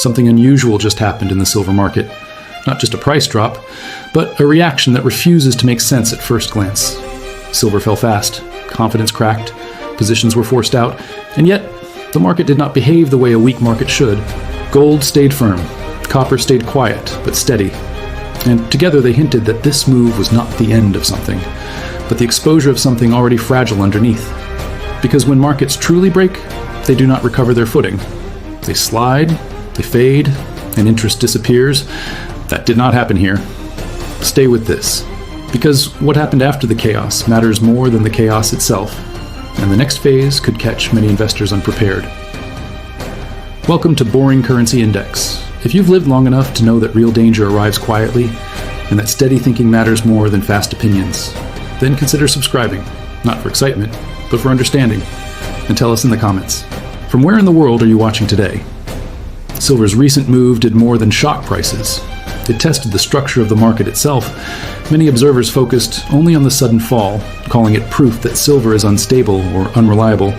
Something unusual just happened in the silver market. Not just a price drop, but a reaction that refuses to make sense at first glance. Silver fell fast, confidence cracked, positions were forced out, and yet the market did not behave the way a weak market should. Gold stayed firm, copper stayed quiet but steady, and together they hinted that this move was not the end of something, but the exposure of something already fragile underneath. Because when markets truly break, they do not recover their footing. They slide, they fade, and interest disappears. That did not happen here. Stay with this, because what happened after the chaos matters more than the chaos itself, and the next phase could catch many investors unprepared. Welcome to Boring Currency Index. If you've lived long enough to know that real danger arrives quietly, and that steady thinking matters more than fast opinions, then consider subscribing, not for excitement, but for understanding, and tell us in the comments. From where in the world are you watching today? Silver's recent move did more than shock prices. It tested the structure of the market itself. Many observers focused only on the sudden fall, calling it proof that silver is unstable or unreliable,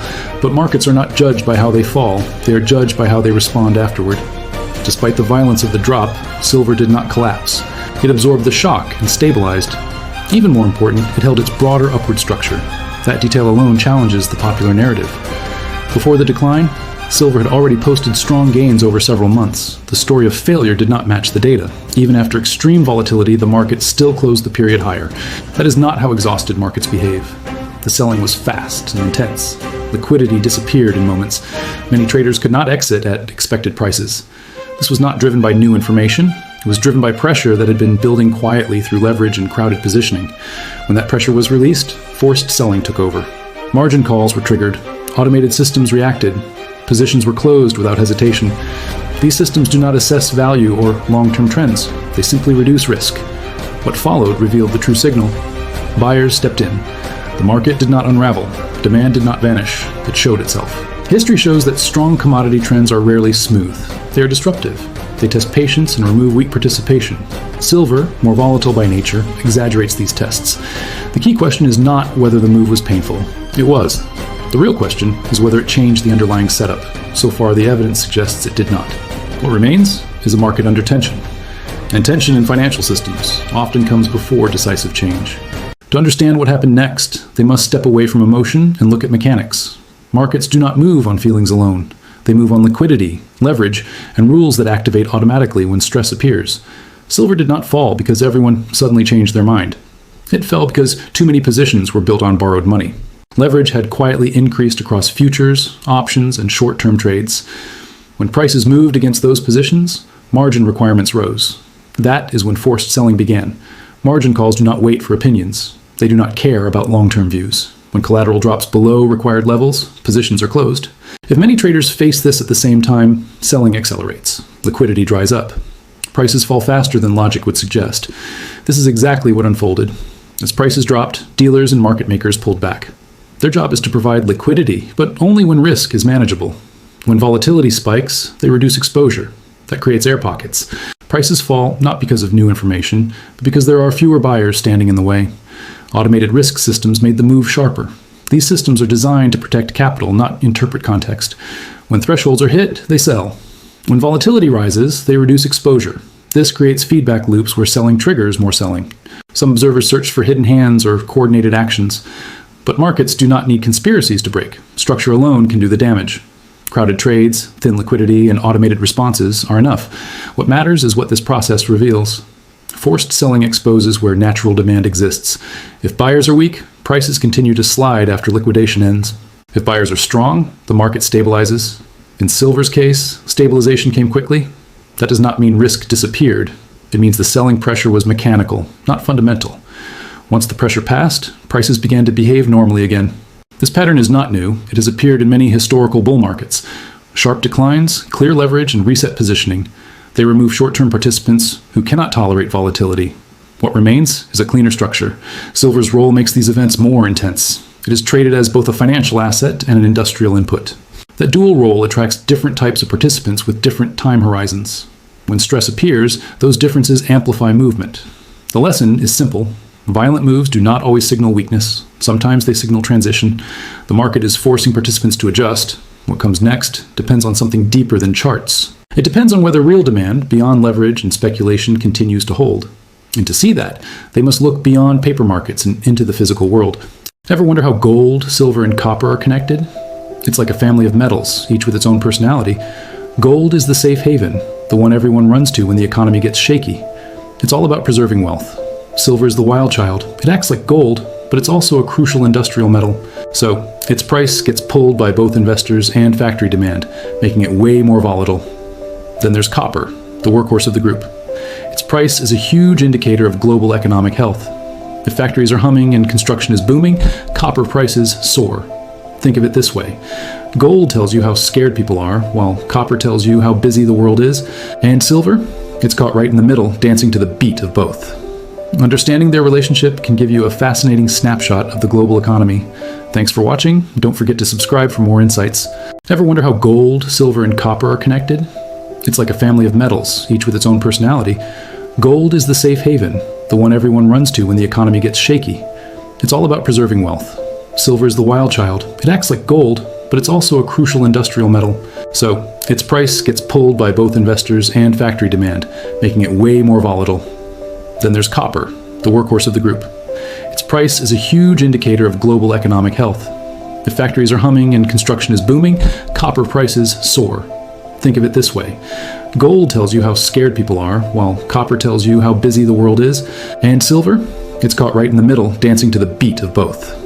but markets are not judged by how they fall, they are judged by how they respond afterward. Despite the violence of the drop, silver did not collapse. It absorbed the shock and stabilized. Even more important, it held its broader upward structure. That detail alone challenges the popular narrative. Before the decline, silver had already posted strong gains over several months. The story of failure did not match the data. Even after extreme volatility, the market still closed the period higher. That is not how exhausted markets behave. The selling was fast and intense. Liquidity disappeared in moments. Many traders could not exit at expected prices. This was not driven by new information. It was driven by pressure that had been building quietly through leverage and crowded positioning. When that pressure was released, forced selling took over. Margin calls were triggered. Automated systems reacted. Positions were closed without hesitation. These systems do not assess value or long-term trends. They simply reduce risk. What followed revealed the true signal. Buyers stepped in. The market did not unravel. Demand did not vanish. It showed itself. History shows that strong commodity trends are rarely smooth. They are disruptive. They test patience and remove weak participation. Silver, more volatile by nature, exaggerates these tests. The key question is not whether the move was painful. It was. The real question is whether it changed the underlying setup. So far, the evidence suggests it did not. What remains is a market under tension. And tension in financial systems often comes before decisive change. To understand what happened next, they must step away from emotion and look at mechanics. Markets do not move on feelings alone. They move on liquidity, leverage, and rules that activate automatically when stress appears. Silver did not fall because everyone suddenly changed their mind. It fell because too many positions were built on borrowed money. Leverage had quietly increased across futures, options, and short-term trades. When prices moved against those positions, margin requirements rose. That is when forced selling began. Margin calls do not wait for opinions. They do not care about long-term views. When collateral drops below required levels, positions are closed. If many traders face this at the same time, selling accelerates. Liquidity dries up. Prices fall faster than logic would suggest. This is exactly what unfolded. As prices dropped, dealers and market makers pulled back. Their job is to provide liquidity, but only when risk is manageable. When volatility spikes, they reduce exposure. That creates air pockets. Prices fall not because of new information, but because there are fewer buyers standing in the way. Automated risk systems made the move sharper. These systems are designed to protect capital, not interpret context. When thresholds are hit, they sell. When volatility rises, they reduce exposure. This creates feedback loops where selling triggers more selling. Some observers search for hidden hands or coordinated actions. But markets do not need conspiracies to break. Structure alone can do the damage. Crowded trades, thin liquidity, and automated responses are enough. What matters is what this process reveals. Forced selling exposes where natural demand exists. If buyers are weak, prices continue to slide after liquidation ends. If buyers are strong, the market stabilizes. In silver's case, stabilization came quickly. That does not mean risk disappeared. It means the selling pressure was mechanical, not fundamental. Once the pressure passed, prices began to behave normally again. This pattern is not new. It has appeared in many historical bull markets. Sharp declines, clear leverage, and reset positioning. They remove short-term participants who cannot tolerate volatility. What remains is a cleaner structure. Silver's role makes these events more intense. It is traded as both a financial asset and an industrial input. That dual role attracts different types of participants with different time horizons. When stress appears, those differences amplify movement. The lesson is simple. Violent moves do not always signal weakness. Sometimes they signal transition. The market is forcing participants to adjust. What comes next depends on something deeper than charts. It depends on whether real demand, beyond leverage and speculation, continues to hold. And to see that, they must look beyond paper markets and into the physical world. Ever wonder how gold, silver, and copper are connected? It's like a family of metals, each with its own personality. Gold is the safe haven, the one everyone runs to when the economy gets shaky. It's all about preserving wealth. Silver is the wild child. It acts like gold, but it's also a crucial industrial metal. So, its price gets pulled by both investors and factory demand, making it way more volatile. Then there's copper, the workhorse of the group. Its price is a huge indicator of global economic health. If factories are humming and construction is booming, copper prices soar. Think of it this way. Gold tells you how scared people are, while copper tells you how busy the world is. And silver? It's caught right in the middle, dancing to the beat of both. Understanding their relationship can give you a fascinating snapshot of the global economy. Thanks for watching. Don't forget to subscribe for more insights. Ever wonder how gold, silver, and copper are connected? It's like a family of metals, each with its own personality. Gold is the safe haven, the one everyone runs to when the economy gets shaky. It's all about preserving wealth. Silver is the wild child. It acts like gold, but it's also a crucial industrial metal. So, its price gets pulled by both investors and factory demand, making it way more volatile. Then there's copper, the workhorse of the group. Its price is a huge indicator of global economic health. If factories are humming and construction is booming, copper prices soar. Think of it this way. Gold tells you how scared people are, while copper tells you how busy the world is. And silver? It's caught right in the middle, dancing to the beat of both.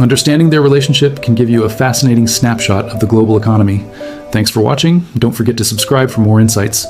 Understanding their relationship can give you a fascinating snapshot of the global economy. Thanks for watching. Don't forget to subscribe for more insights.